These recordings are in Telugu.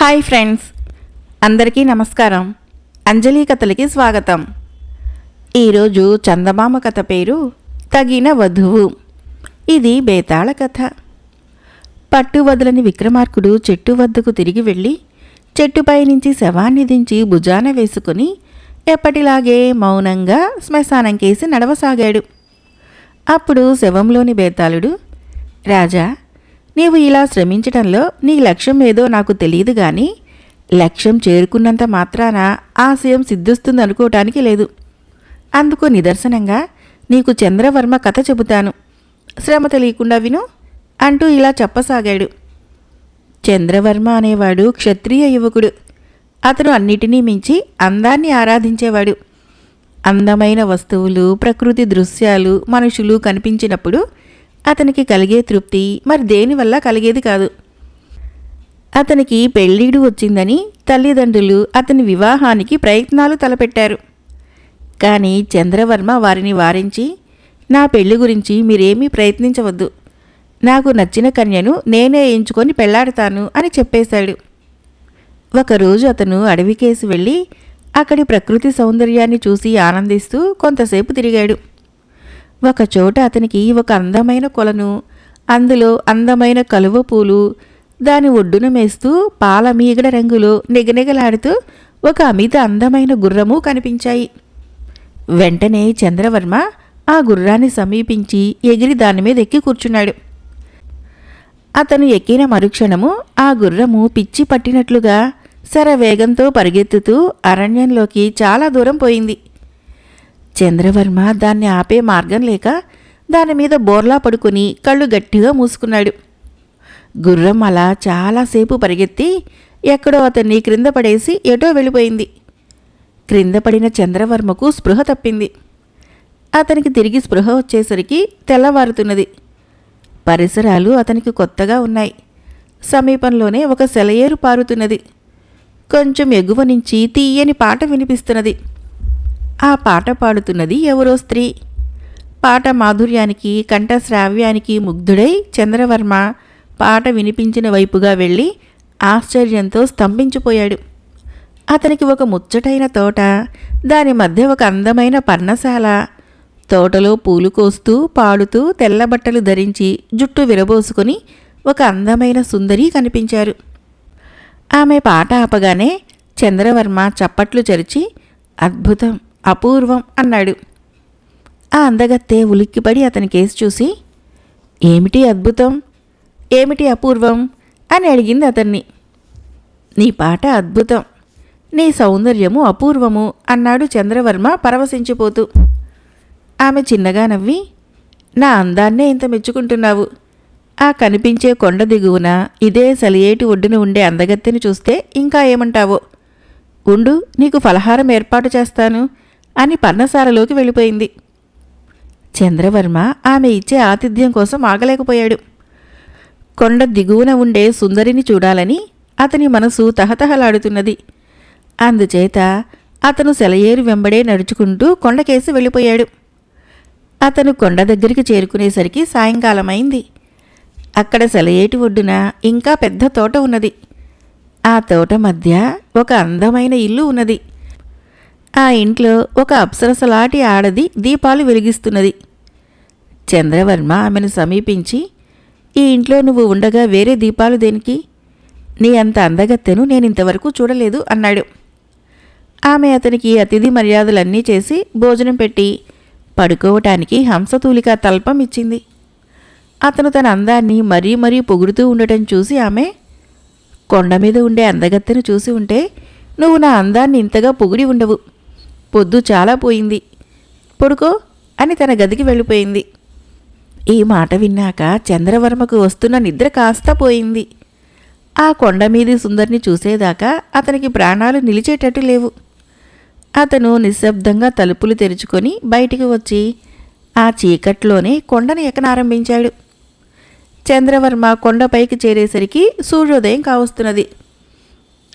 హాయ్ ఫ్రెండ్స్, అందరికీ నమస్కారం. అంజలి కథలకి స్వాగతం. ఈరోజు చందమామ కథ పేరు తగిన వధువు. ఇది బేతాళ కథ. పట్టు వదలని విక్రమార్కుడు చెట్టు వద్దకు తిరిగి వెళ్ళి చెట్టుపై నుంచి శవాన్ని దించి భుజాన వేసుకుని ఎప్పటిలాగే మౌనంగా శ్మశానం కేసి నడవసాగాడు. అప్పుడు శవంలోని బేతాళుడు, రాజా, నీవు ఇలా శ్రమించటంలో నీ లక్ష్యం ఏదో నాకు తెలియదు గాని లక్ష్యం చేరుకున్నంత మాత్రాన ఆశయం సిద్ధిస్తుందనుకోవటానికి లేదు. అందుకు నిదర్శనంగా నీకు చంద్రవర్మ కథ చెబుతాను, శ్రమ తెలియకుండా విను అంటూ ఇలా చెప్పసాగాడు. చంద్రవర్మ అనేవాడు క్షత్రియ యువకుడు. అతను అన్నిటినీ మించి అందాన్ని ఆరాధించేవాడు. అందమైన వస్తువులు, ప్రకృతి దృశ్యాలు, మనుషులు కనిపించినప్పుడు అతనికి కలిగే తృప్తి మరి దేనివల్ల కలిగేది కాదు. అతనికి పెళ్ళీడు వచ్చిందని తల్లిదండ్రులు అతని వివాహానికి ప్రయత్నాలు తలపెట్టారు. కానీ చంద్రవర్మ వారిని వారించి, నా పెళ్లి గురించి మీరేమీ ప్రయత్నించవద్దు, నాకు నచ్చిన కన్యను నేనే ఎంచుకొని పెళ్లాడతాను అని చెప్పేశాడు. ఒకరోజు అతను అడవికేసి వెళ్ళి అక్కడి ప్రకృతి సౌందర్యాన్ని చూసి ఆనందిస్తూ కొంతసేపు తిరిగాడు. ఒకచోట అతనికి ఒక అందమైన కొలను, అందులో అందమైన కలువ పూలు, దాని ఒడ్డున మేస్తూ పాలమీగడ రంగులో నిగనిగలాడుతూ ఒక అమిత అందమైన గుర్రము కనిపించాయి. వెంటనే చంద్రవర్మ ఆ గుర్రాన్ని సమీపించి ఎగిరి దానిమీద ఎక్కి కూర్చున్నాడు. అతను ఎక్కిన మరుక్షణము ఆ గుర్రము పిచ్చి పట్టినట్లుగా శరవేగంతో పరిగెత్తుతూ అరణ్యంలోకి చాలా దూరం పోయింది. చంద్రవర్మ దాన్ని ఆపే మార్గం లేక దానిమీద బోర్లా పడుకుని కళ్ళు గట్టిగా మూసుకున్నాడు. గుర్రం అలా చాలాసేపు పరిగెత్తి ఎక్కడో అతన్ని క్రింద పడేసి ఎటో వెళ్ళిపోయింది. క్రింద పడిన చంద్రవర్మకు స్పృహ తప్పింది. అతనికి తిరిగి స్పృహ వచ్చేసరికి తెల్లవారుతున్నది. పరిసరాలు అతనికి కొత్తగా ఉన్నాయి. సమీపంలోనే ఒక సెలయేరు పారుతున్నది. కొంచెం ఎగువ నుంచి తీయని పాట వినిపిస్తున్నది. ఆ పాట పాడుతున్నది ఎవరో స్త్రీ. పాట మాధుర్యానికి, కంఠశ్రావ్యానికి ముగ్ధుడై చంద్రవర్మ పాట వినిపించిన వైపుగా వెళ్ళి ఆశ్చర్యంతో స్తంభించిపోయాడు. అతనికి ఒక ముచ్చటైన తోట, దాని మధ్య ఒక అందమైన పర్ణశాల, తోటలో పూలు కోస్తూ పాడుతూ తెల్లబట్టలు ధరించి జుట్టు విరబోసుకొని ఒక అందమైన సుందరి కనిపించారు. ఆమె పాట ఆపగానే చంద్రవర్మ చప్పట్లు చరిచి, అద్భుతం, అపూర్వం అన్నాడు. ఆ అందగత్తె ఉలిక్కిపడి అతని కేసు చూసి, ఏమిటి అద్భుతం, ఏమిటి అపూర్వం అని అడిగింది అతన్ని. నీ పాట అద్భుతం, నీ సౌందర్యము అపూర్వము అన్నాడు చంద్రవర్మ పరవశించిపోతూ. ఆమె చిన్నగా నవ్వి, నా అందాన్నే ఇంత మెచ్చుకుంటున్నావు, ఆ కనిపించే కొండ దిగువన ఇదే సలియేటి ఒడ్డున ఉండే అందగత్తెని చూస్తే ఇంకా ఏమంటావో, ఉండు నీకు ఫలహారం ఏర్పాటు చేస్తాను అని పర్ణశాలలోకి వెళ్ళిపోయింది. చంద్రవర్మ ఆమె ఇచ్చే ఆతిథ్యం కోసం ఆగలేకపోయాడు. కొండ దిగువన ఉండే సుందరిని చూడాలని అతని మనసు తహతహలాడుతున్నది. అందుచేత అతను సెలయేరు వెంబడే నడుచుకుంటూ కొండకేసి వెళ్ళిపోయాడు. అతను కొండ దగ్గరికి చేరుకునేసరికి సాయంకాలమైంది. అక్కడ సెలయేటి ఒడ్డున ఇంకా పెద్ద తోట ఉన్నది. ఆ తోట మధ్య ఒక అందమైన ఇల్లు ఉన్నది. ఆ ఇంట్లో ఒక అప్సరసలాంటి ఆడది దీపాలు వెలిగిస్తున్నది. చంద్రవర్మ ఆమెను సమీపించి, ఈ ఇంట్లో నువ్వు ఉండగా వేరే దీపాలు దేనికి? నీ అంత అందగత్తెను నేనింతవరకు చూడలేదు అన్నాడు. ఆమె అతనికి అతిథి మర్యాదలన్నీ చేసి భోజనం పెట్టి పడుకోవటానికి హంసతూలిక తల్పం ఇచ్చింది. అతను తన అందాన్ని మరీ మరీ పొగుడుతూ ఉండటం చూసి ఆమె, కొండ మీద ఉండే అందగత్తెను చూసి ఉంటే నువ్వు నా అందాన్ని ఇంతగా పొగిడి ఉండవు, పొద్దు చాలా పోయింది, పడుకో అని తన గదికి వెళ్ళిపోయింది. ఈ మాట విన్నాక చంద్రవర్మకు వస్తున్న నిద్ర కాస్త పోయింది. ఆ కొండ మీది సుందరిని చూసేదాకా అతనికి ప్రాణాలు నిలిచేటట్టు లేవు. అతను నిశ్శబ్దంగా తలుపులు తెరుచుకొని బయటికి వచ్చి ఆ చీకట్లోనే కొండను ఎక్కనారంభించాడు. చంద్రవర్మ కొండపైకి చేరేసరికి సూర్యోదయం కావస్తున్నది.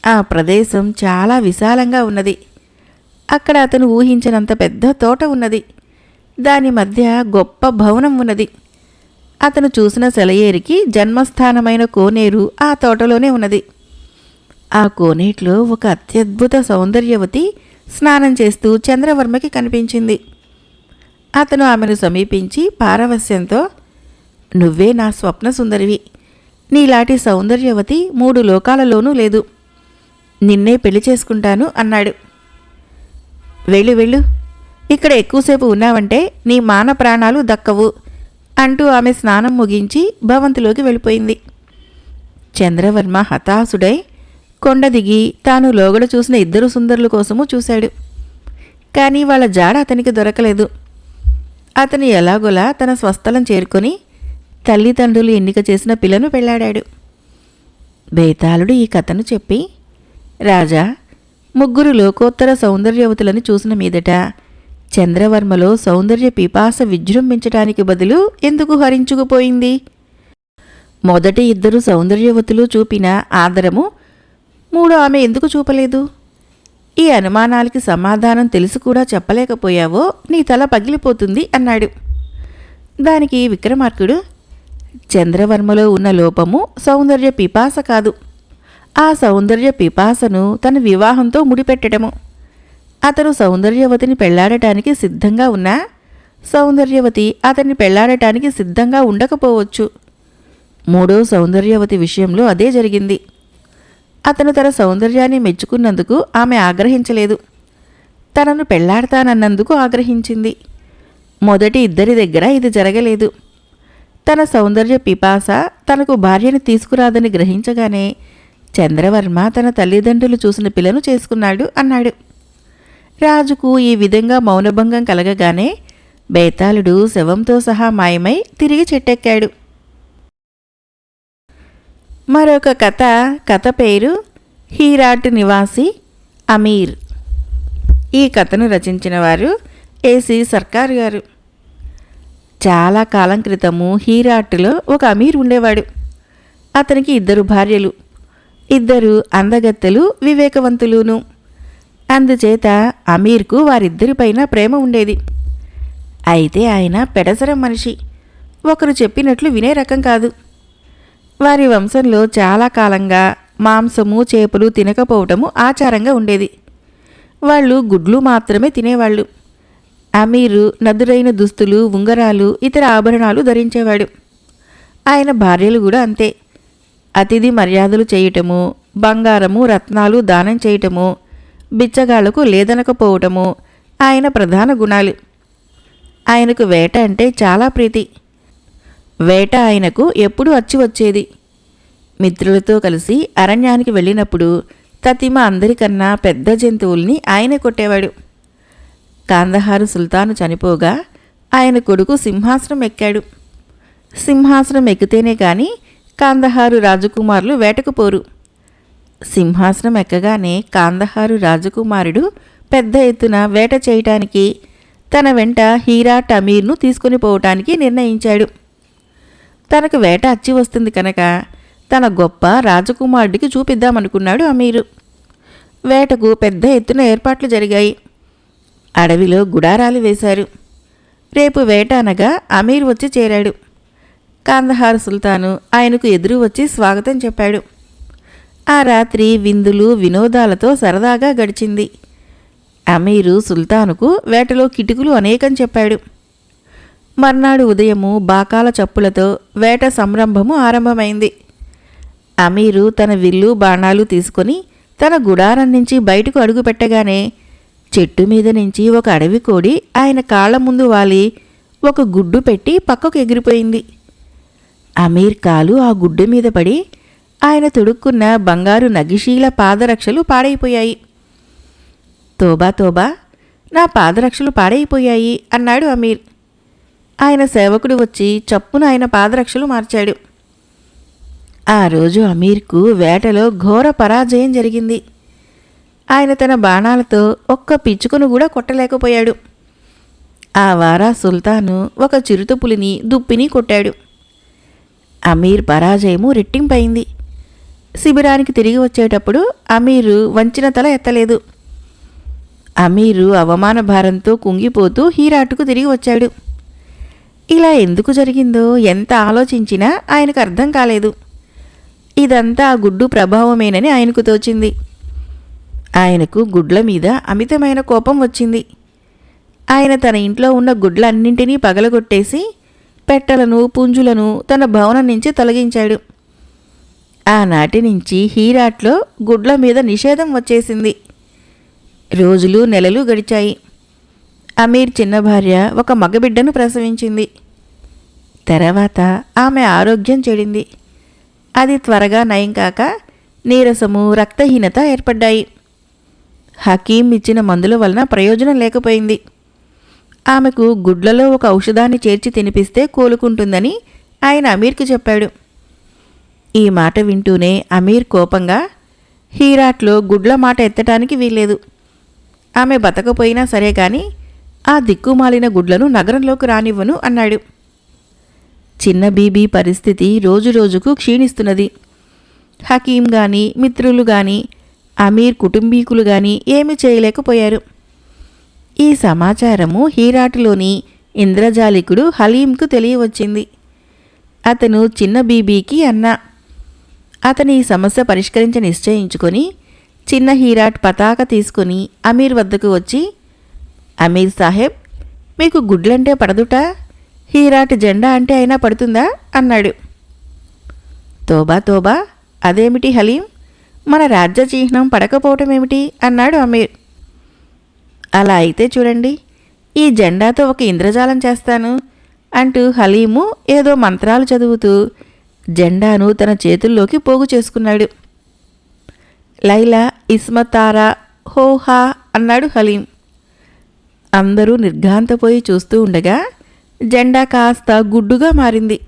ఆ ప్రదేశం చాలా విశాలంగా ఉన్నది. అక్కడ అతను ఊహించినంత పెద్ద తోట ఉన్నది. దాని మధ్య గొప్ప భవనం ఉన్నది. అతను చూసిన సెలయేరికి జన్మస్థానమైన కోనేరు ఆ తోటలోనే ఉన్నది. ఆ కోనేట్లో ఒక అత్యద్భుత సౌందర్యవతి స్నానం చేస్తూ చంద్రవర్మకి కనిపించింది. అతను ఆమెను సమీపించి పారవస్యంతో, నువ్వే నా స్వప్న సుందరివి, నీలాంటి సౌందర్యవతి 3 లోకాలలోనూ లేదు, నిన్నే పెళ్లి చేసుకుంటాను అన్నాడు. వెళ్ళు వెళ్ళు, ఇక్కడ ఎక్కువసేపు ఉన్నావంటే నీ మాన ప్రాణాలు దక్కవు అంటూ ఆమె స్నానం ముగించి భవంతిలోకి వెళ్ళిపోయింది. చంద్రవర్మ హతాశుడై కొండ దిగి తాను లోగడ చూసిన 2 సుందరుల కోసము చూశాడు. కానీ వాళ్ళ జాడ అతనికి దొరకలేదు. అతను ఎలాగోలా తన స్వస్థలం చేరుకొని తల్లిదండ్రులు ఎన్నిక చేసిన పిల్లను పెళ్లాడాడు. బేతాళుడు ఈ కథను చెప్పి, రాజా, 3 లోకోత్తర సౌందర్యవతులను చూసిన మీదట చంద్రవర్మలో సౌందర్య పిపాస విజృంభించటానికి బదులు ఎందుకు హరించుకుపోయింది? మొదటి 2 సౌందర్యవతులు చూపిన ఆదరము 3 ఆమె ఎందుకు చూపలేదు? ఈ అనుమానాలకి సమాధానం తెలిసి కూడా చెప్పలేకపోయావో నీ తల పగిలిపోతుంది అన్నాడు. దానికి విక్రమార్కుడు, చంద్రవర్మలో ఉన్న లోపము సౌందర్య పిపాస కాదు, ఆ సౌందర్య పిపాసను తన వివాహంతో ముడిపెట్టడము. అతను సౌందర్యవతిని పెళ్లాడటానికి సిద్ధంగా ఉన్నా సౌందర్యవతి అతన్ని పెళ్లాడటానికి సిద్ధంగా ఉండకపోవచ్చు. 3వ సౌందర్యవతి విషయంలో అదే జరిగింది. అతను తన సౌందర్యాన్ని మెచ్చుకున్నందుకు ఆమె ఆగ్రహించలేదు, తనను పెళ్లాడతానన్నందుకు ఆగ్రహించింది. మొదటి 2 దగ్గర ఇది జరగలేదు. తన సౌందర్య పిపాస తనకు భార్యను తీసుకురాదని గ్రహించగానే చంద్రవర్మ తన తల్లిదండ్రులు చూసిన పిల్లను చేసుకున్నాడు అన్నాడు. రాజుకు ఈ విధంగా మౌనభంగం కలగగానే బేతాళుడు శవంతో సహా మాయమై తిరిగి చెట్టెక్కాడు. మరొక కథ పేరు హీరాట్ నివాసి అమీర్. ఈ కథను రచించిన వారు ఏసీ సర్కార్ గారు. చాలా కాలం క్రితము హీరాట్లో ఒక అమీర్ ఉండేవాడు. అతనికి 2 భార్యలు, 2 అందగత్తెలు, వివేకవంతులును. అందుచేత అమీర్కు వారిద్దరిపైన ప్రేమ ఉండేది. అయితే ఆయన పెడసరం మనిషి, ఒకరు చెప్పినట్లు వినే రకం కాదు. వారి వంశంలో చాలా కాలంగా మాంసము చేపలు తినకపోవటము ఆచారంగా ఉండేది. వాళ్ళు గుడ్లు మాత్రమే తినేవాళ్ళు. అమీరు నదురైన దుస్తులు, ఉంగరాలు, ఇతర ఆభరణాలు ధరించేవాడు. ఆయన భార్యలు కూడా అంతే. అతిథి మర్యాదలు చేయటము, బంగారము రత్నాలు దానం చేయటము, బిచ్చగాళ్లకు లేదనకపోవటము ఆయన ప్రధాన గుణాలు. ఆయనకు వేట అంటే చాలా ప్రీతి. వేట ఆయనకు ఎప్పుడూ అచ్చి వచ్చేది. మిత్రులతో కలిసి అరణ్యానికి వెళ్ళినప్పుడు తతిమ అందరికన్నా పెద్ద జంతువుల్ని ఆయనే కొట్టేవాడు. కాందహారు సుల్తాను చనిపోగా ఆయన కొడుకు సింహాసనం ఎక్కాడు. సింహాసనం ఎక్కితేనే కాని కాందహారు రాజకుమారులు వేటకు పోరు. సింహాసనం ఎక్కగానే కాందహారు రాజకుమారుడు పెద్ద ఎత్తున వేట చేయటానికి తన వెంట హీరాట్ అమీర్ను తీసుకుని పోవటానికి నిర్ణయించాడు. తనకు వేట అచ్చి వస్తుంది కనుక తన గొప్ప రాజకుమారుడికి చూపిద్దామనుకున్నాడు అమీరు. వేటకు పెద్ద ఎత్తున ఏర్పాట్లు జరిగాయి. అడవిలో గుడారాలు వేశారు. రేపు వేట అనగా అమీర్ వచ్చి చేరాడు. కాందహార్ సుల్తాను ఆయనకు ఎదురు వచ్చి స్వాగతం చెప్పాడు. ఆ రాత్రి విందులు వినోదాలతో సరదాగా గడిచింది. అమీరు సుల్తానుకు వేటలో కిటుకులు అనేకం చెప్పాడు. మర్నాడు ఉదయము బాకాల చప్పులతో వేట సంరంభము ఆరంభమైంది. అమీరు తన విల్లు బాణాలు తీసుకొని తన గుడారం నుంచి బయటకు అడుగుపెట్టగానే చెట్టు మీద నుంచి ఒక అడవి కోడి ఆయన కాళ్ల ముందు వాలి ఒక గుడ్డు పెట్టి పక్కకు ఎగిరిపోయింది. అమీర్ కాలు ఆ గుడ్డు మీద పడి ఆయన తొడుక్కున్న బంగారు నగిశీల పాదరక్షలు పాడైపోయాయి. తోబా తోబా, నా పాదరక్షలు పాడైపోయాయి అన్నాడు అమీర్. ఆయన సేవకుడు వచ్చి చప్పున ఆయన పాదరక్షలు మార్చాడు. ఆ రోజు అమీర్కు వేటలో ఘోర పరాజయం జరిగింది. ఆయన తన బాణాలతో ఒక్క పిచ్చుకను కూడా కొట్టలేకపోయాడు. ఆ వారా సుల్తాను ఒక చిరుతపులిని దుప్పిని కొట్టాడు. అమీర్ పరాజయము రెట్టింపైంది. శిబిరానికి తిరిగి వచ్చేటప్పుడు అమీరు వంచిన తల ఎత్తలేదు. అమీరు అవమాన భారంతో కుంగిపోతూ హీరాటుకు తిరిగి వచ్చాడు. ఇలా ఎందుకు జరిగిందో ఎంత ఆలోచించినా ఆయనకు అర్థం కాలేదు. ఇదంతా ఆ గుడ్డు ప్రభావమేనని ఆయనకు తోచింది. ఆయనకు గుడ్ల మీద అమితమైన కోపం వచ్చింది. ఆయన తన ఇంట్లో ఉన్న గుడ్లన్నింటినీ పగలగొట్టేసి పెట్టలను పుంజులను తన భవనం నుంచి తొలగించాడు. ఆనాటి నుంచి హీరాట్లో గుడ్ల మీద నిషేధం వచ్చేసింది. రోజులు నెలలు గడిచాయి. అమీర్ చిన్న భార్య ఒక మగబిడ్డను ప్రసవించింది. తర్వాత ఆమె ఆరోగ్యం చెడింది. అది త్వరగా నయం కాక నీరసము, రక్తహీనత ఏర్పడ్డాయి. హకీం ఇచ్చిన మందుల వలన ప్రయోజనం లేకపోయింది. ఆమెకు గుడ్లలో ఒక ఔషధాన్ని చేర్చి తినిపిస్తే కోలుకుంటుందని ఆయన అమీర్కి చెప్పాడు. ఈ మాట వింటూనే అమీర్ కోపంగా, హీరాట్లో గుడ్ల మాట ఎత్తటానికి వీల్లేదు. ఆమె బతకపోయినా సరే కానీ ఆ దిక్కుమాలిన గుడ్లను నగరంలోకి రానివ్వను అన్నాడు. చిన్న బీబీ పరిస్థితి రోజురోజుకు క్షీణిస్తున్నది. హకీం గాని, మిత్రులు గాని, అమీర్ కుటుంబీకులు గాని ఏమీ చేయలేకపోయారు. ఈ సమాచారము హీరాటులోని ఇంద్రజాలికుడు హలీంకు తెలియవచ్చింది. అతను చిన్న బీబీకి అన్నా. అతని ఈ సమస్య పరిష్కరించ నిశ్చయించుకొని చిన్న హీరాట్ పతాక తీసుకుని అమీర్ వద్దకు వచ్చి, అమీర్ సాహెబ్, మీకు గుడ్లంటే పడదుటా? హీరాట్ జెండా అంటే అయినా పడుతుందా అన్నాడు. తోబా తోబా, అదేమిటి హలీం, మన రాజ్య చిహ్నం పడకపోవటమేమిటి అన్నాడు అమీర్. అలా అయితే చూడండి, ఈ జెండాతో ఒక ఇంద్రజాలం చేస్తాను అంటూ హలీము ఏదో మంత్రాలు చదువుతూ జెండాను తన చేతుల్లోకి పోగు చేసుకున్నాడు. లైలా ఇస్మతారా హోహా అన్నాడు హలీం. అందరూ నిర్ఘాంతపోయి చూస్తూ ఉండగా జెండా కాస్త గుడ్డుగా మారింది.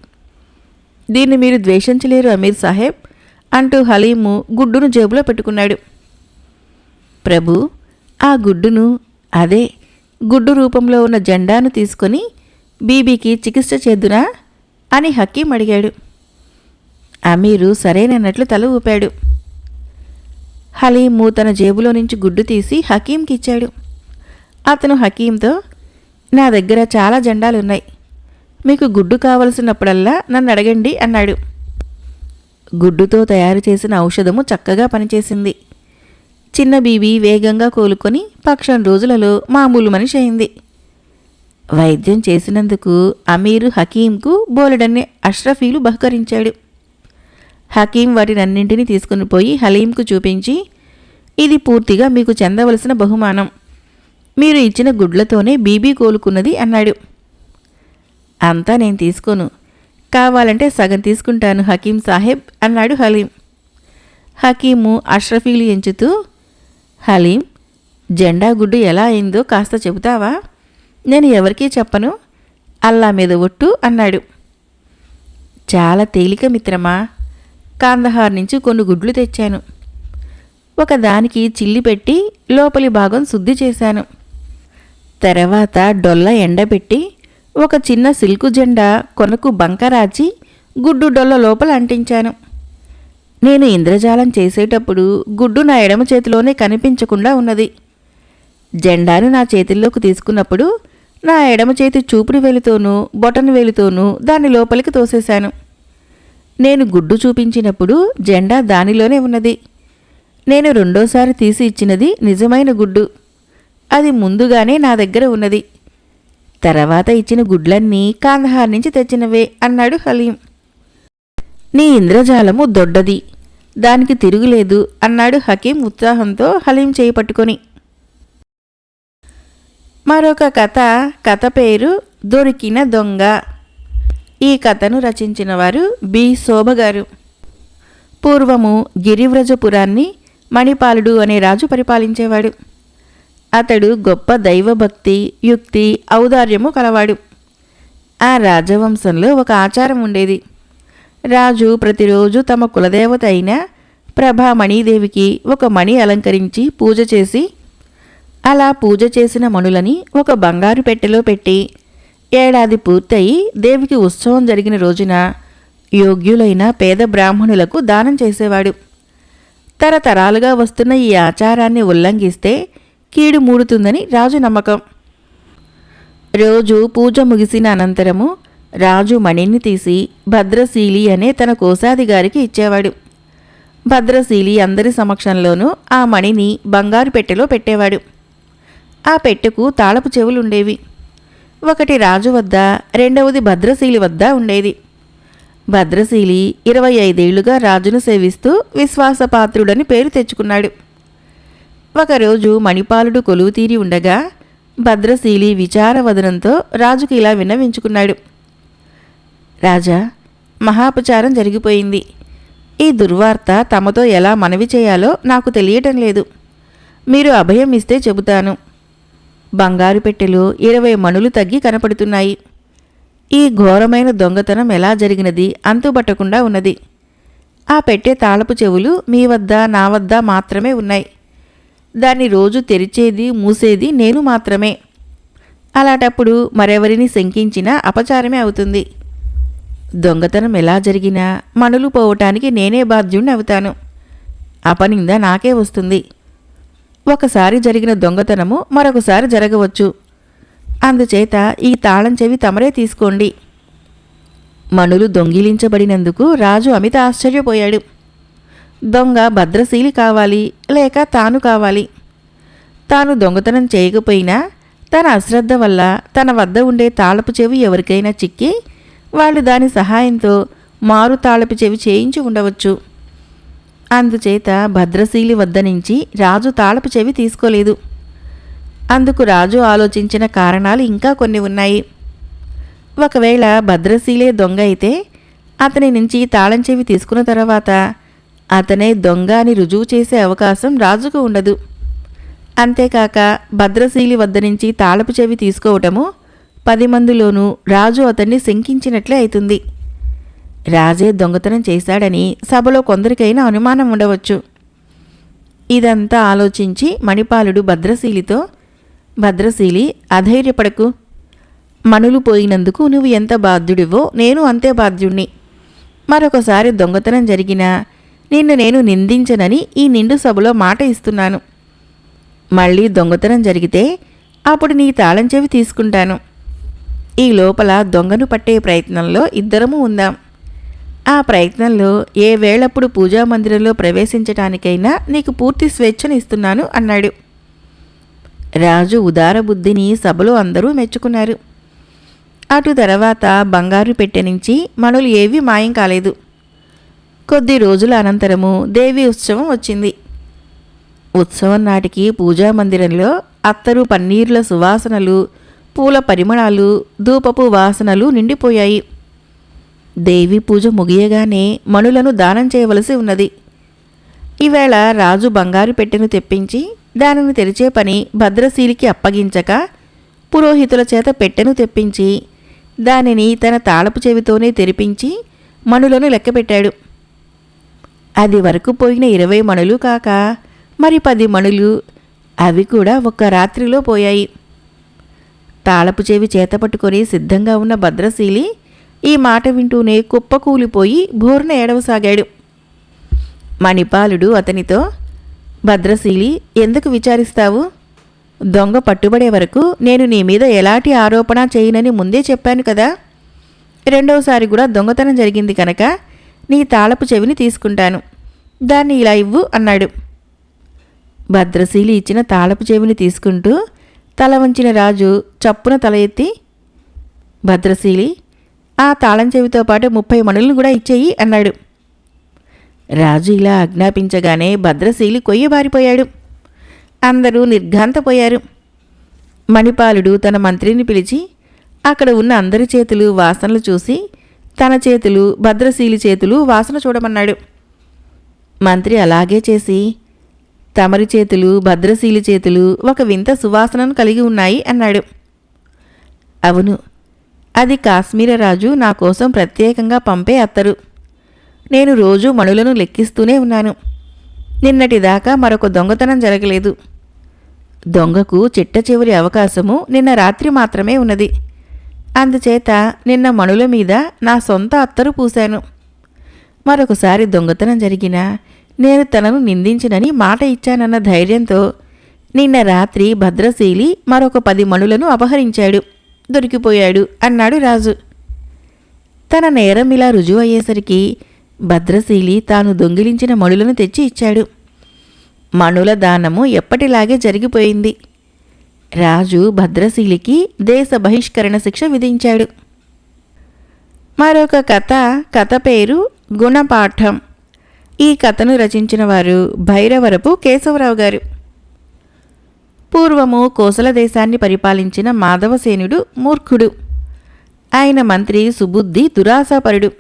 దీన్ని మీరు ద్వేషించలేరు అమీర్ సాహెబ్ అంటూ హలీము గుడ్డును జేబులో పెట్టుకున్నాడు. ప్రభు, ఆ గుడ్డును, అదే గుడ్డు రూపంలో ఉన్న జెండాను తీసుకొని బీబీకి చికిత్స చేద్దునా అని హకీం అడిగాడు. అమీరు సరేనన్నట్లు తల ఊపాడు. హలీము తన జేబులో నుంచి గుడ్డు తీసి హకీంకి ఇచ్చాడు. అతను హకీంతో, నా దగ్గర చాలా జెండాలున్నాయి, మీకు గుడ్డు కావలసినప్పుడల్లా నన్ను అడగండి అన్నాడు. గుడ్డుతో తయారు చేసిన ఔషధము చక్కగా పనిచేసింది. చిన్న బీబీ వేగంగా కోలుకొని పక్షం రోజులలో మామూలు మనిషి అయింది. వైద్యం చేసినందుకు అమీరు హకీంకు బోలెడన్ని అష్రఫీలు బహుకరించాడు. హకీం వాటినన్నింటినీ తీసుకుని పోయి హలీంకు చూపించి, ఇది పూర్తిగా మీకు చెందవలసిన బహుమానం, మీరు ఇచ్చిన గుడ్లతోనే బీబీ కోలుకున్నది అన్నాడు. అంతా నేను తీసుకోను, కావాలంటే సగం తీసుకుంటాను హకీం సాహెబ్ అన్నాడు హలీం. హకీము అష్రఫీలు ఎంచుతూ, హలీం, జెండా గుడ్డు ఎలా అయిందో కాస్త చెబుతావా? నేను ఎవరికీ చెప్పను, అల్లా మీద ఒట్టు అన్నాడు. చాలా తేలిక మిత్రమా, కాందహార్ నుంచి కొన్ని గుడ్లు తెచ్చాను. ఒకదానికి చిల్లి పెట్టి లోపలి భాగం శుద్ధి చేశాను. తర్వాత డొల్ల ఎండబెట్టి ఒక చిన్న సిల్కు జెండా కొనకు బంకరాచి గుడ్డు డొల్ల లోపల అంటించాను. నేను ఇంద్రజాలం చేసేటప్పుడు గుడ్డు నా ఎడమ చేతిలోనే కనిపించకుండా ఉన్నది. జెండాను నా చేతుల్లోకి తీసుకున్నప్పుడు నా ఎడమ చేతి చూపుడు వేలుతోనూ బొటన వేలుతోనూ దాన్ని లోపలికి తోసేశాను. నేను గుడ్డు చూపించినప్పుడు జెండా దానిలోనే ఉన్నది. నేను రెండోసారి తీసి ఇచ్చినది నిజమైన గుడ్డు, అది ముందుగానే నా దగ్గర ఉన్నది. తర్వాత ఇచ్చిన గుడ్లన్నీ కాందహార్ నుంచి తెచ్చినవే అన్నాడు హలీం. నీ ఇంద్రజాలము దొడ్డది, దానికి తిరుగులేదు అన్నాడు హకీం ఉత్సాహంతో హలీం చేయి పట్టుకొని. మరొక కథ పేరు దొరికిన దొంగ. ఈ కథను రచించిన వారు బి శోభగారు. పూర్వము గిరివ్రజపురాన్ని మణిపాలుడు అనే రాజు పరిపాలించేవాడు. అతడు గొప్ప దైవభక్తి, యుక్తి, ఔదార్యము కలవాడు. ఆ రాజవంశంలో ఒక ఆచారం ఉండేది. రాజు ప్రతిరోజు తమ కులదేవత అయిన ప్రభామణీదేవికి ఒక మణి అలంకరించి పూజ చేసి, అలా పూజ చేసిన మణులని ఒక బంగారు పెట్టెలో పెట్టి ఏడాది పూర్తయి దేవికి ఉత్సవం జరిగిన రోజున యోగ్యులైన పేద బ్రాహ్మణులకు దానం చేసేవాడు. తరతరాలుగా వస్తున్న ఈ ఆచారాన్ని ఉల్లంఘిస్తే కీడు మూడుతుందని రాజు నమ్మకం. రోజు పూజ ముగిసిన అనంతరము రాజు మణిని తీసి భద్రశీలి అనే తన కోశాధికారికి ఇచ్చేవాడు. భద్రశీలి అందరి సమక్షంలోనూ ఆ మణిని బంగారు పెట్టెలో పెట్టేవాడు. ఆ పెట్టెకు తాళపు చెవులుండేవి. ఒకటి రాజు వద్ద, రెండవది భద్రశీలి వద్ద ఉండేది. భద్రశీలి 25 ఏళ్లుగా రాజును సేవిస్తూ విశ్వాసపాత్రుడని పేరు తెచ్చుకున్నాడు. ఒకరోజు మణిపాలుడు కొలువు తీరి ఉండగా భద్రశీలి విచారవదనంతో రాజుకి ఇలా విన్నవించుకున్నాడు. రాజా, మహాపచారం జరిగిపోయింది. ఈ దుర్వార్త తమతో ఎలా మనవి చేయాలో నాకు తెలియటం లేదు. మీరు అభయం ఇస్తే చెబుతాను. బంగారు పెట్టెలో 20 మణులు తగ్గి కనపడుతున్నాయి. ఈ ఘోరమైన దొంగతనం ఎలా జరిగినది అంతుబట్టకుండా ఉన్నది. ఆ పెట్టె తాళపు చెవులు మీ వద్ద, నా వద్ద మాత్రమే ఉన్నాయి. దాన్ని రోజు తెరిచేది, మూసేది నేను మాత్రమే. అలాంటప్పుడు మరెవరిని శంకించినా అపచారమే అవుతుంది. దొంగతనం ఎలా జరిగినా మణులు పోవటానికి నేనే బాధ్యుణ్ణి అవుతాను. అపనింద నాకే వస్తుంది. ఒకసారి జరిగిన దొంగతనము మరొకసారి జరగవచ్చు. అందుచేత ఈ తాళం చెవి తమరే తీసుకోండి. మణులు దొంగిలించబడినందుకు రాజు అమిత ఆశ్చర్యపోయాడు. దొంగ భద్రశీలి కావాలి, లేక తాను కావాలి. తాను దొంగతనం చేయకపోయినా తన అశ్రద్ధ వల్ల తన వద్ద ఉండే తాళపు చెవి ఎవరికైనా చిక్కి వాళ్ళు దాని సహాయంతో మారు తాళపు చెవి చేయించి ఉండవచ్చు. అందుచేత భద్రశీలి వద్ద నుంచి రాజు తాళపు చెవి తీసుకోలేదు. అందుకు రాజు ఆలోచించిన కారణాలు ఇంకా కొన్ని ఉన్నాయి. ఒకవేళ భద్రశీలే దొంగ అయితే అతని నుంచి తాళం చెవి తీసుకున్న తర్వాత అతనే దొంగ అని రుజువు చేసే అవకాశం రాజుకు ఉండదు. అంతేకాక భద్రశీలి వద్ద నుంచి తాళపు చెవి తీసుకోవటము 10 మందిలోనూ రాజు అతన్ని శంకించినట్లే అవుతుంది. రాజే దొంగతనం చేశాడని సభలో కొందరికైనా అనుమానం ఉండవచ్చు. ఇదంతా ఆలోచించి మణిపాలుడు భద్రశీలితో, భద్రశీలి, అధైర్యపడకు. మణులు పోయినందుకు నువ్వు ఎంత బాధ్యుడివో నేను అంతే బాధ్యుణ్ణి. మరొకసారి దొంగతనం జరిగినా నిన్ను నేను నిందించనని ఈ నిండు సభలో మాట ఇస్తున్నాను. మళ్ళీ దొంగతనం జరిగితే అప్పుడు నీ తాళం చెవి తీసుకుంటాను. ఈ లోపల దొంగను పట్టే ప్రయత్నంలో ఇద్దరము ఉందాం. ఆ ప్రయత్నంలో ఏ వేళప్పుడు పూజామందిరంలో ప్రవేశించటానికైనా నీకు పూర్తి స్వేచ్ఛను ఇస్తున్నాను అన్నాడు. రాజు ఉదార బుద్ధిని సభలో అందరూ మెచ్చుకున్నారు. అటు తర్వాత బంగారు పెట్టె నుంచి మణులు ఏవీ మాయం కాలేదు. కొద్ది రోజుల అనంతరము దేవి ఉత్సవం వచ్చింది. ఉత్సవం నాటికి పూజామందిరంలో అత్తరు పన్నీర్ల సువాసనలు, పూల పరిమళాలు, ధూపపు వాసనలు నిండిపోయాయి. దేవి పూజ ముగియగానే మణులను దానం చేయవలసి ఉన్నది. ఈవేళ రాజు బంగారు పెట్టెను తెప్పించి దానిని తెరిచే పని భద్రశీలికి అప్పగించక పురోహితుల చేత పెట్టెను తెప్పించి దానిని తన తాళపు చెవితోనే తెరిపించి మణులను లెక్కపెట్టాడు. అది వరకు పోయిన 20 మణులు కాక మరి 10 మణులు, అవి కూడా ఒక్క రాత్రిలో పోయాయి. తాళపు చెవి చేతపట్టుకొని సిద్ధంగా ఉన్న భద్రశీలి ఈ మాట వింటూనే కుప్పకూలిపోయి బోర్న ఏడవసాగాడు. మణిపాలుడు అతనితో, భద్రశీలి, ఎందుకు విచారిస్తావు? దొంగ పట్టుబడే వరకు నేను నీ మీద ఎలాంటి ఆరోపణ చేయనని ముందే చెప్పాను కదా. రెండవసారి కూడా దొంగతనం జరిగింది కనుక నీ తాళపు చెవిని తీసుకుంటాను. దాన్ని ఇలా ఇవ్వు అన్నాడు. భద్రశీలి ఇచ్చిన తాళపు చెవిని తీసుకుంటూ తల వంచిన రాజు చప్పున తల ఎత్తి, భద్రశీలి, ఆ తాళం చెవితో పాటు 30 మణులను కూడా ఇచ్చేయి అన్నాడు. రాజు ఇలా ఆజ్ఞాపించగానే భద్రశీలి కొయ్యబారిపోయాడు. అందరూ నిర్ఘాంతపోయారు. మణిపాలుడు తన మంత్రిని పిలిచి అక్కడ ఉన్న అందరి చేతులు వాసనలు చూసి తన చేతులు, భద్రశీలి చేతులు వాసన చూడమన్నాడు. మంత్రి అలాగే చేసి, తమరి చేతులు, భద్రశీలి చేతులు ఒక వింత సువాసనను కలిగి ఉన్నాయి అన్నాడు. అవును, అది కాశ్మీర రాజు నా కోసం ప్రత్యేకంగా పంపే అత్తరు. నేను రోజూ మణులను లెక్కిస్తూనే ఉన్నాను. నిన్నటిదాకా మరొక దొంగతనం జరగలేదు. దొంగకు చిట్ట చివరి అవకాశము నిన్న రాత్రి మాత్రమే ఉన్నది. అందుచేత నిన్న మణుల మీద నా సొంత అత్తరు పూశాను. మరొకసారి దొంగతనం జరిగినా నేను తనను నిందించినని మాట ఇచ్చానన్న ధైర్యంతో నిన్న రాత్రి భద్రశీలి మరొక 10 మణులను అపహరించాడు, దొరికిపోయాడు అన్నాడు రాజు. తన నేరం ఇలా రుజువు అయ్యేసరికి భద్రశీలి తాను దొంగిలించిన మణులను తెచ్చి ఇచ్చాడు. మణుల దానము ఎప్పటిలాగే జరిగిపోయింది. రాజు భద్రశీలికి దేశ బహిష్కరణ శిక్ష విధించాడు. మరొక కథ పేరు గుణపాఠం. ఈ కథను రచించిన వారు భైరవరపు కేశవరావు గారు. పూర్వము కోసల దేశాన్ని పరిపాలించిన మాధవసేనుడు మూర్ఖుడు. ఆయన మంత్రి సుబుద్ధి దురాశాపరుడు.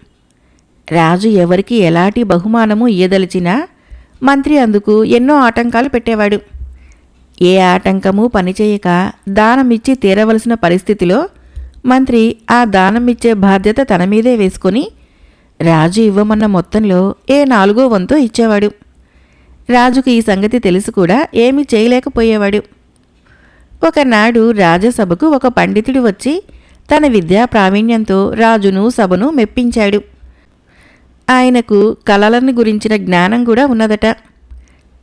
రాజు ఎవరికి ఎలాంటి బహుమానము ఇయ్యదలిచినా మంత్రి అందుకు ఎన్నో ఆటంకాలు పెట్టేవాడు. ఏ ఆటంకము పనిచేయక దానమిచ్చి తీరవలసిన పరిస్థితిలో మంత్రి ఆ దానమిచ్చే బాధ్యత తన మీదే వేసుకొని రాజు ఇవ్వమన్న మొత్తంలో ఏ 4వ వంతు ఇచ్చేవాడు. రాజుకు ఈ సంగతి తెలిసి కూడా ఏమీ చేయలేకపోయేవాడు. ఒకనాడు రాజసభకు ఒక పండితుడు వచ్చి తన విద్యా ప్రావీణ్యంతో రాజును సభను మెప్పించాడు. ఆయనకు కళలను గురించిన జ్ఞానం కూడా ఉన్నదట.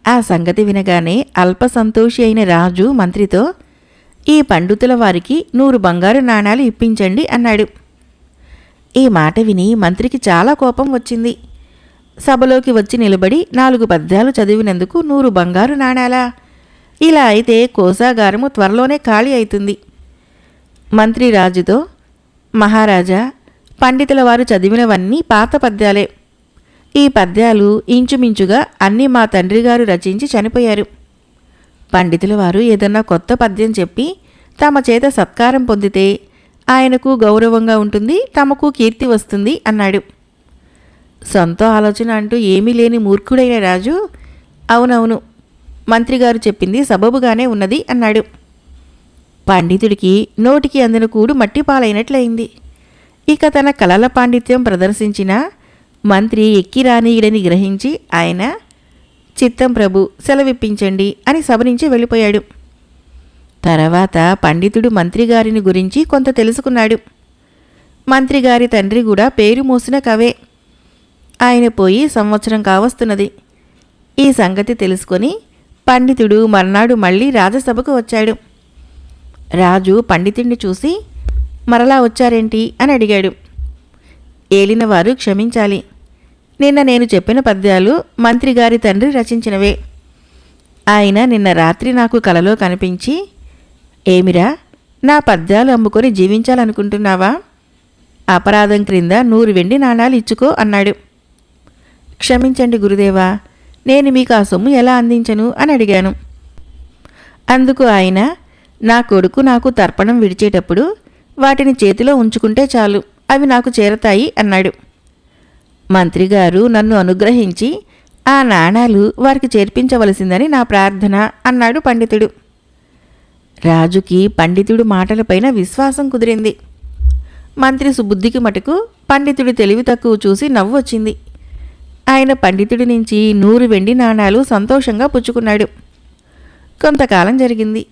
ఆ సంగతి వినగానే అల్పసంతోషి అయిన రాజు మంత్రితో, ఈ పండితుల వారికి 100 బంగారు నాణాలు ఇప్పించండి అన్నాడు. ఈ మాట విని మంత్రికి చాలా కోపం వచ్చింది. సభలోకి వచ్చి నిలబడి 4 పద్యాలు చదివినందుకు 100 బంగారు నాణాలా? ఇలా అయితే కోశాగారము త్వరలోనే ఖాళీ అవుతుంది. మంత్రి రాజుతో, మహారాజా, పండితుల వారు చదివినవన్నీ పాత పద్యాలే. ఈ పద్యాలు ఇంచుమించుగా అన్నీ మా తండ్రిగారు రచించి చనిపోయారు. పండితుల వారు ఏదన్నా కొత్త పద్యం చెప్పి తమ చేత సత్కారం పొందితే ఆయనకు గౌరవంగా ఉంటుంది, తమకు కీర్తి వస్తుంది అన్నాడు. సొంత ఆలోచన అంటూ ఏమీ లేని మూర్ఖుడైన రాజు, అవునవును, మంత్రిగారు చెప్పింది సబబుగానే ఉన్నది అన్నాడు. పండితుడికి నోటికి అందిన కూడు మట్టిపాలైనట్లయింది. ఇక తన కళల పాండిత్యం ప్రదర్శించిన మంత్రి ఎక్కిరానీయుడని గ్రహించి ఆయన, చిత్తం ప్రభు, సెలవిప్పించండి అని సభ నుంచి వెళ్ళిపోయాడు. తర్వాత పండితుడు మంత్రిగారిని గురించి కొంత తెలుసుకున్నాడు. మంత్రిగారి తండ్రి కూడా పేరు మోసిన కవే. ఆయన పోయి సంవత్సరం కావస్తున్నది. ఈ సంగతి తెలుసుకొని పండితుడు మర్నాడు మళ్ళీ రాజసభకు వచ్చాడు. రాజు పండితుడిని చూసి, మరలా వచ్చారేంటి అని అడిగాడు. ఏలినవారు క్షమించాలి, నిన్న నేను చెప్పిన పద్యాలు మంత్రిగారి తండ్రి రచించినవే. ఆయన నిన్న రాత్రి నాకు కలలో కనిపించి, ఏమిరా, నా పద్యాలు అమ్ముకొని జీవించాలనుకుంటున్నావా? అపరాధం క్రింద 100 వెండి నాణాలు ఇచ్చుకో అన్నాడు. క్షమించండి గురుదేవా, నేను మీకు ఆ సొమ్ము ఎలా అందించను అని అడిగాను. అందుకు ఆయన, నా కొడుకు నాకు తర్పణం విడిచేటప్పుడు వాటిని చేతిలో ఉంచుకుంటే చాలు, అవి నాకు చేరతాయి అన్నాడు. మంత్రిగారు నన్ను అనుగ్రహించి ఆ నాణాలు వారికి చేర్పించవలసిందని నా ప్రార్థన అన్నాడు పండితుడు. రాజుకి పండితుడు మాటలపైన విశ్వాసం కుదిరింది. మంత్రి సుబుద్ధికి మటుకు పండితుడి తెలివి తక్కువ చూసి నవ్వు వచ్చింది. ఆయన పండితుడి నుంచి 100 వెండి నాణాలు సంతోషంగా పుచ్చుకున్నాడు. కొంతకాలం జరిగింది.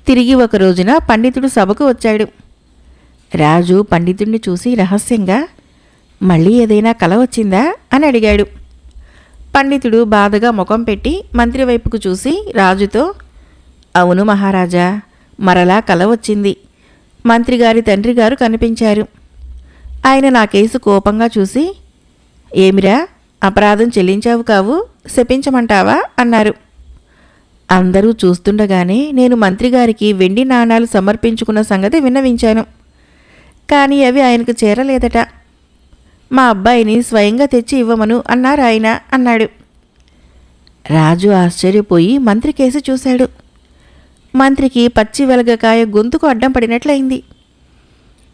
తిరిగి ఒక రోజున పండితుడు సభకు వచ్చాడు. రాజు పండితుడిని చూసి రహస్యంగా, మళ్ళీ ఏదైనా కల వచ్చిందా అని అడిగాడు. పండితుడు బాధగా ముఖం పెట్టి మంత్రి వైపుకు చూసి రాజుతో, అవును మహారాజా, మరలా కల వచ్చింది. మంత్రిగారి తండ్రి గారు కనిపించారు. ఆయన నా కేసు కోపంగా చూసి, ఏమిరా, అపరాధం చెల్లించావు కావు, శపించమంటావా అన్నారు. అందరూ చూస్తుండగానే నేను మంత్రిగారికి వెండి నాణాలు సమర్పించుకున్న సంగతి విన్నవించాను. కానీ అవి ఆయనకు చేరలేదట. మా అబ్బాయిని స్వయంగా తెచ్చి ఇవ్వమను అన్నారు ఆయన అన్నాడు. రాజు ఆశ్చర్యపోయి మంత్రి కేసు చూశాడు. మంత్రికి పచ్చి వెలగకాయ గొంతుకు అడ్డం పడినట్లయింది.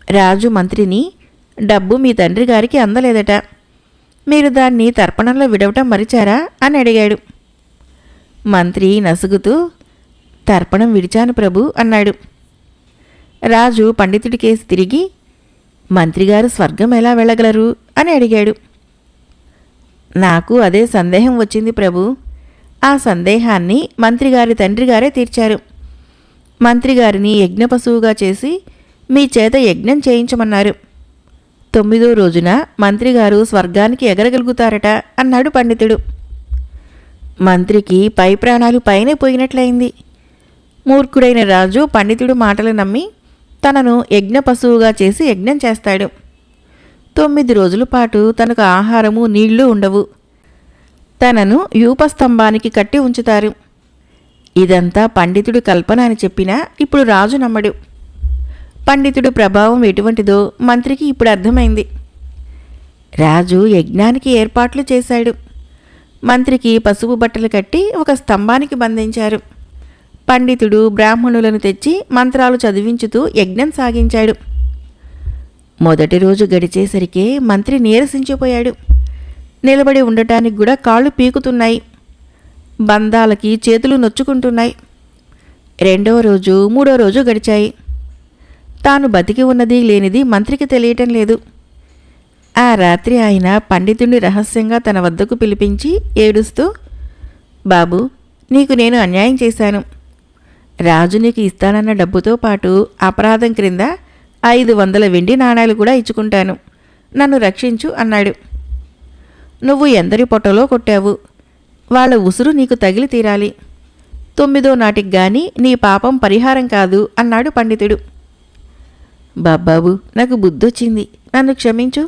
రాజు మంత్రిని, డబ్బు మీ తండ్రి గారికి అందలేదట, మీరు దాన్ని తర్పణంలో విడవటం మరిచారా అని అడిగాడు. మంత్రి నసుగుతూ, తర్పణం విడిచాను ప్రభు అన్నాడు. రాజు పండితుడి కేసు తిరిగి, మంత్రిగారు స్వర్గం ఎలా వెళ్ళగలరు అని అడిగాడు. నాకు అదే సందేహం వచ్చింది ప్రభు. ఆ సందేహాన్ని మంత్రిగారి తండ్రి గారే తీర్చారు. మంత్రిగారిని యజ్ఞపశువుగా చేసి మీ చేత యజ్ఞం చేయించమన్నారు. 9వ రోజున మంత్రిగారు స్వర్గానికి ఎగరగలుగుతారట అన్నాడు పండితుడు. మంత్రికి పై ప్రాణాలు పైనే పోయినట్లయింది. మూర్ఖుడైన రాజు పండితుడు మాటలు నమ్మి తనను యజ్ఞ పశువుగా చేసి యజ్ఞం చేస్తాడు. 9 రోజుల పాటు తనకు ఆహారము నీళ్లు ఉండవు. తనను యూపస్తంభానికి కట్టి ఉంచుతారు. ఇదంతా పండితుడి కల్పన అని చెప్పినా ఇప్పుడు రాజు నమ్మడు. పండితుడి ప్రభావం ఎటువంటిదో మంత్రికి ఇప్పుడు అర్థమైంది. రాజు యజ్ఞానికి ఏర్పాట్లు చేశాడు. మంత్రికి పసుపు బట్టలు కట్టి ఒక స్తంభానికి బంధించారు. పండితుడు బ్రాహ్మణులను తెచ్చి మంత్రాలు చదివించుతూ యజ్ఞం సాగించాడు. మొదటి రోజు గడిచేసరికే మంత్రి నీరసించిపోయాడు. నిలబడి ఉండటానికి కూడా కాళ్ళు పీకుతున్నాయి. బంధాలకి చేతులు నొచ్చుకుంటున్నాయి. 2వ రోజు 3వ రోజు గడిచాయి. తాను బతికి ఉన్నది లేనిది మంత్రికి తెలియటం లేదు. ఆ రాత్రి ఆయన పండితుడిని రహస్యంగా తన వద్దకు పిలిపించి ఏడుస్తూ, బాబూ, నీకు నేను అన్యాయం చేశాను. రాజు నీకు ఇస్తానన్న డబ్బుతో పాటు అపరాధం క్రింద 500 వెండి నాణాలు కూడా ఇచ్చుకుంటాను. నన్ను రక్షించు అన్నాడు. నువ్వు ఎందరి పొట్టలో కొట్టావు. వాళ్ళ ఉసురు నీకు తగిలి తీరాలి. 9వ నాటికి గాని నీ పాపం పరిహారం కాదు అన్నాడు పండితుడు. బాబాబు, నాకు బుద్ధొచ్చింది, నన్ను క్షమించు.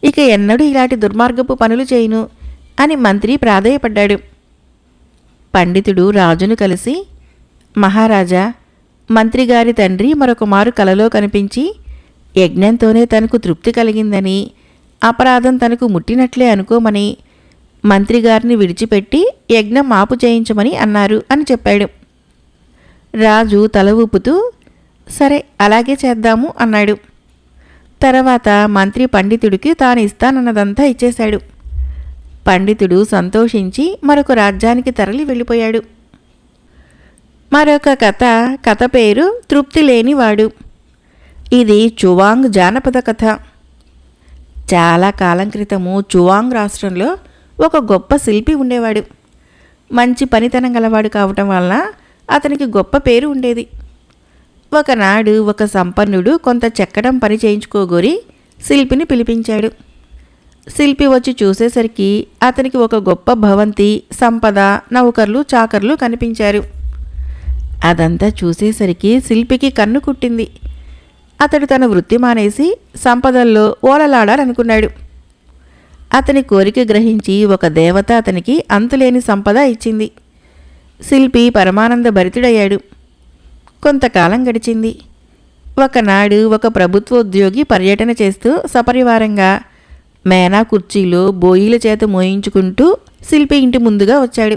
ఇక ఎన్నడూ ఇలాంటి దుర్మార్గపు పనులు చేయను అని మంత్రి ప్రాధేయపడ్డాడు. పండితుడు రాజును కలిసి, మహారాజా, మంత్రిగారి తండ్రి మరొక మారు కలలో కనిపించి యజ్ఞంతోనే తనకు తృప్తి కలిగిందని, అపరాధం తనకు ముట్టినట్లే అనుకోమని, మంత్రిగారిని విడిచిపెట్టి యజ్ఞం ఆపు చేయించమని అన్నారు అని చెప్పాడు. రాజు తల ఊపుతూ, సరే, అలాగే చేద్దాము అన్నాడు. తర్వాత మంత్రి పండితుడికి తాను ఇస్తానన్నదంతా ఇచ్చేశాడు. పండితుడు సంతోషించి మరొక రాజ్యానికి తరలి వెళ్ళిపోయాడు. మరొక కథ పేరు తృప్తి లేనివాడు. ఇది చువాంగ్ జానపద కథ. చాలా కాలం క్రితము చువాంగ్ రాష్ట్రంలో ఒక గొప్ప శిల్పి ఉండేవాడు. మంచి పనితనం గలవాడు కావటం వలన అతనికి గొప్ప పేరు ఉండేది. ఒకనాడు ఒక సంపన్నుడు కొంత చెక్కడం పని చేయించుకోగోరి శిల్పిని పిలిపించాడు. శిల్పి వచ్చి చూసేసరికి అతనికి ఒక గొప్ప భవంతి, సంపద, నౌకర్లు, చాకర్లు కనిపించారు. అదంతా చూసేసరికి శిల్పికి కన్ను కుట్టింది. అతడు తన వృత్తి మానేసి సంపదల్లో ఓలలాడాలనుకున్నాడు. అతని కోరిక గ్రహించి ఒక దేవత అతనికి అంతులేని సంపద ఇచ్చింది. శిల్పి పరమానంద భరితుడయ్యాడు. కొంతకాలం గడిచింది. ఒకనాడు ఒక ప్రభుత్వోద్యోగి పర్యటన చేస్తూ సపరివారంగా మేనా కుర్చీలో బోయిల చేత మోయించుకుంటూ శిల్పి ఇంటి ముందుగా వచ్చాడు.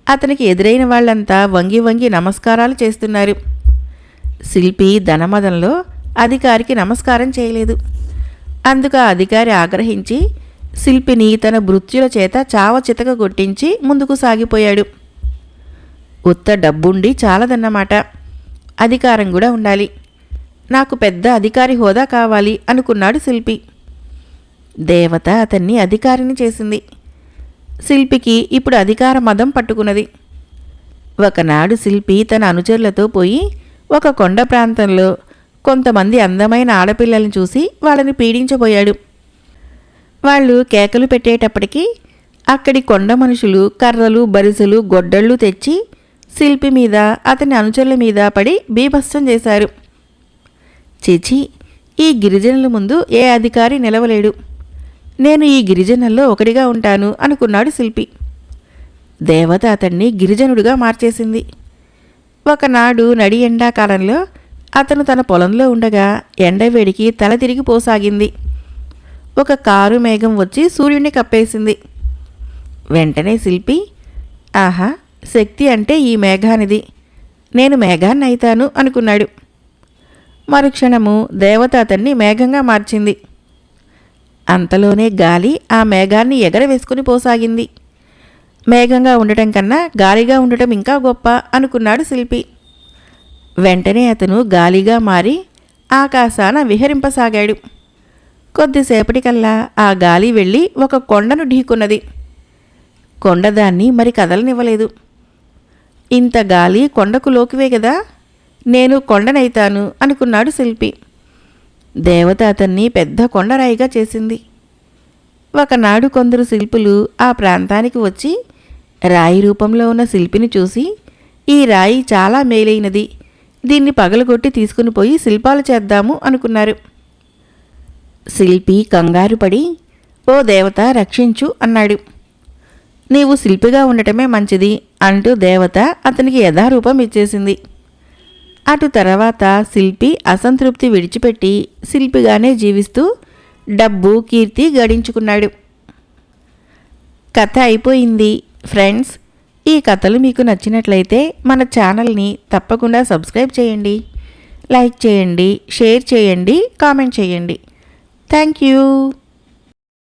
అతనికి ఎదురైన వాళ్ళంతా వంగి వంగి నమస్కారాలు చేస్తున్నారు. శిల్పి ధనమదంలో అధికారికి నమస్కారం చేయలేదు. అందుకు ఆ అధికారి ఆగ్రహించి శిల్పిని తన భృత్యుల చేత చావ చితక కొట్టించి ముందుకు సాగిపోయాడు. ఉత్త డబ్బుండి చాలదన్నమాట, అధికారం కూడా ఉండాలి. నాకు పెద్ద అధికారి హోదా కావాలి అనుకున్నాడు శిల్పి. దేవత అతన్ని అధికారిని చేసింది. శిల్పికి ఇప్పుడు అధికార మదం పట్టుకున్నది. ఒకనాడు శిల్పి తన అనుచరులతో పోయి ఒక కొండ ప్రాంతంలో కొంతమంది అందమైన ఆడపిల్లల్ని చూసి వాళ్ళని పీడించబోయాడు. వాళ్ళు కేకలు పెట్టేటప్పటికీ అక్కడి కొండ మనుషులు కర్రలు, బరిసెలు, గొడ్డళ్ళు తెచ్చి శిల్పి మీద, అతని అనుచరుల మీద పడి బీభత్సం చేశారు. చిచి, ఈ గిరిజనుల ముందు ఏ అధికారి నిలవలేడు. నేను ఈ గిరిజనుల్లో ఒకటిగా ఉంటాను అనుకున్నాడు శిల్పి. దేవత అతన్ని గిరిజనుడిగా మార్చేసింది. ఒకనాడు నడి ఎండాకాలంలో అతను తన పొలంలో ఉండగా ఎండవేడికి తల తిరిగిపోసాగింది. ఒక కారు మేఘం వచ్చి సూర్యుడిని కప్పేసింది. వెంటనే శిల్పి, ఆహా, శక్తి అంటే ఈ మేఘానిది, నేను మేఘాన్ని అయితాను అనుకున్నాడు. మరుక్షణము దేవత అతన్ని మేఘంగా మార్చింది. అంతలోనే గాలి ఆ మేఘాన్ని ఎగరవేసుకుని పోసాగింది. మేఘంగా ఉండటం కన్నా గాలిగా ఉండటం ఇంకా గొప్ప అనుకున్నాడు శిల్పి. వెంటనే అతను గాలిగా మారి ఆకాశాన విహరింపసాగాడు. కొద్దిసేపటికల్లా ఆ గాలి వెళ్ళి ఒక కొండను ఢీకున్నది. కొండ దాన్ని మరి కదలనివ్వలేదు. ఇంత గాలి కొండకు లోకివే గదా, నేను కొండనైతాను అనుకున్నాడు శిల్పి. దేవత అతన్ని పెద్ద కొండరాయిగా చేసింది. ఒకనాడు కొందరు శిల్పులు ఆ ప్రాంతానికి వచ్చి రాయి రూపంలో ఉన్న శిల్పిని చూసి, ఈ రాయి చాలా మేలైనది, దీన్ని పగలగొట్టి తీసుకుని పోయి శిల్పాలు చేద్దాము అనుకున్నారు. శిల్పి కంగారు పడి, ఓ దేవత రక్షించు అన్నాడు. నీవు శిల్పిగా ఉండటమే మంచిది అంటూ దేవత అతనికి యథారూపం ఇచ్చేసింది. అటు తర్వాత శిల్పి అసంతృప్తి విడిచిపెట్టి శిల్పిగానే జీవిస్తూ డబ్బు కీర్తి గడించుకున్నాడు. కథ అయిపోయింది. ఫ్రెండ్స్, ఈ కథలు మీకు నచ్చినట్లయితే మన ఛానల్ని తప్పకుండా సబ్స్క్రైబ్ చేయండి, లైక్ చేయండి, షేర్ చేయండి, కామెంట్ చేయండి. Thank you.